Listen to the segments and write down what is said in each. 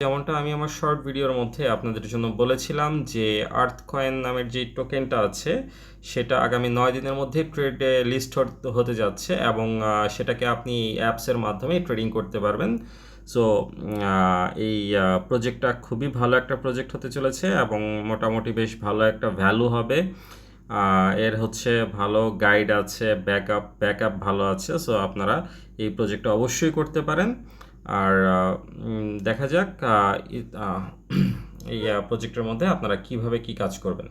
যেমনটা আমি আমার শর্ট ভিডিওর মধ্যে আপনাদের জন্য বলেছিলাম যে আর্থকয়েন নামের যে টোকেনটা আছে সেটা আগামী 9 দিনের মধ্যে ট্রেডে লিস্ট হতে যাচ্ছে এবং সেটাকে আপনি অ্যাপসের মাধ্যমে ট্রেডিং করতে পারবেন। সো এই প্রজেক্টটা খুবই ভালো একটা প্রজেক্ট হতে চলেছে এবং মোটামুটি বেশ ভালো একটা ভ্যালু হবে। এর হচ্ছে ভালো গাইড আছে, ব্যাকআপ ভালো আছে। সো আপনারা এই প্রজেক্টটা অবশ্যই করতে পারেন। আর দেখা যাক এই প্রজেক্টের মধ্যে আপনারা কিভাবে কি কাজ করবেন।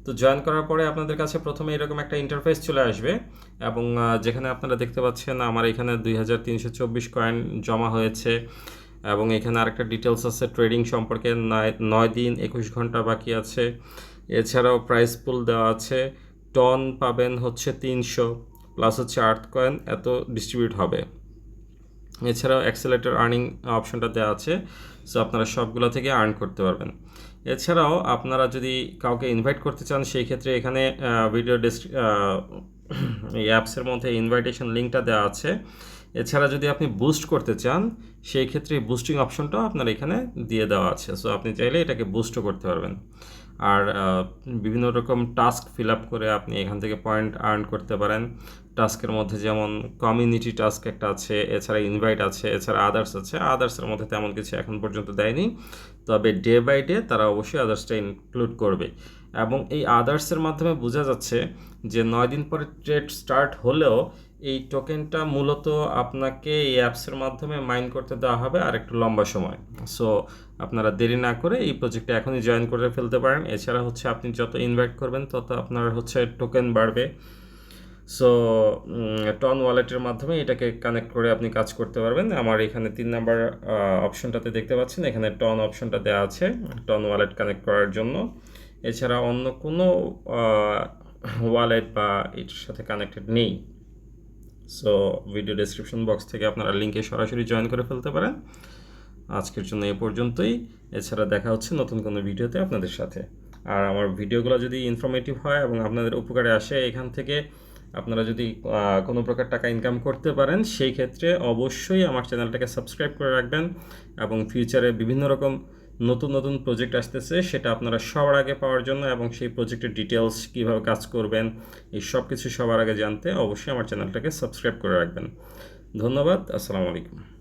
তো জয়েন করার পরে আপনাদের কাছে প্রথমে এরকম একটা ইন্টারফেস চলে আসবে এবং যেখানে আপনারা দেখতে পাচ্ছেন আমার এখানে 2324 কয়েন জমা হয়েছে এবং এখানে আরেকটা ডিটেলস আছে ট্রেডিং সম্পর্কে। 9 দিন 21 ঘন্টা বাকি আছে। এছাড়াও প্রাইস পুল দেওয়া আছে। টন পাবেন হচ্ছে 300 প্লাস হচ্ছে আর্থ কয়েন এত ডিস্ট্রিবিউট হবে। এছাড়াও অ্যাক্সেলেটর আর্নিং অপশনটা দেওয়া আছে। সো আপনারা সবগুলো থেকে আর্ন করতে পারবেন। এছাড়াও আপনারা যদি কাউকে ইনভাইট করতে চান সেই ক্ষেত্রে এখানে ভিডিও এই অ্যাপসের মধ্যে ইনভাইটেশন লিঙ্কটা দেওয়া আছে। এছাড়া যদি আপনি বুস্ট করতে চান সেই ক্ষেত্রে বুস্টিং অপশনটাও আপনার এখানে দিয়ে দেওয়া আছে। সো আপনি চাইলে এটাকে বুস্টও করতে পারবেন। আর বিভিন্ন রকম টাস্ক ফিল আপ করে আপনি এখান থেকে পয়েন্ট আর্ন করতে পারেন। টাস্কের মধ্যে যেমন কমিউনিটি টাস্ক একটা আছে, এছাড়া ইনভাইট আছে, এছাড়া আদার্স আছে। আদার্সের মধ্যে তেমন কিছু এখন পর্যন্ত দেয়নি, তবে ডে বাই ডে তারা অবশ্যই আদার্সটা ইনক্লুড করবে। এবং এই আদার্সের মাধ্যমে বোঝা যাচ্ছে যে 9 দিন পরে ট্রেড স্টার্ট হলেও এই টোকেনটা মূলত আপনাকে এই অ্যাপসের মাধ্যমে মাইন করতে দেওয়া হবে আর একটু লম্বা সময়। সো আপনারা দেরি না করে এই প্রজেক্টে এখনই জয়েন করে ফেলতে পারেন। এছাড়া হচ্ছে আপনি যত ইনভাইট করবেন তত আপনার হচ্ছে টোকেন বাড়বে। সো টন ওয়ালেটের মাধ্যমে এটাকে কানেক্ট করে আপনি কাজ করতে পারবেন। আমার এখানে 3 নাম্বার অপশনটাতে দেখতে পাচ্ছেন এখানে টন অপশনটা দেওয়া আছে টন ওয়ালেট কানেক্ট করার জন্য। এছাড়া অন্য কোনো ওয়ালেট বা এটার সাথে কানেক্টেড নেই। সো ভিডিও ডেসক্রিপশন বক্স থেকে আপনারা লিঙ্কে সরাসরি জয়েন করে ফেলতে পারেন। আজকের জন্য এ পর্যন্তই। এছাড়া দেখা হচ্ছে নতুন কোনো ভিডিওতে আপনাদের সাথে। আর আমার ভিডিওগুলো যদি ইনফরমেটিভ হয় এবং আপনাদের উপকারে আসে, এখান থেকে আপনারা যদি কোনো প্রকার টাকা ইনকাম করতে পারেন সেই ক্ষেত্রে অবশ্যই আমার চ্যানেলটাকে সাবস্ক্রাইব করে রাখবেন এবং ফিউচারে বিভিন্ন রকম নতুন নতুন প্রজেক্ট আসতেছে সেটা আপনারা সবার আগে পাওয়ার জন্য এবং সেই প্রজেক্টের ডিটেলস কীভাবে কাজ করবেন এই সব কিছু সবার আগে জানতে অবশ্যই আমার চ্যানেলটাকে সাবস্ক্রাইব করে রাখবেন। ধন্যবাদ। আসসালামু আলাইকুম।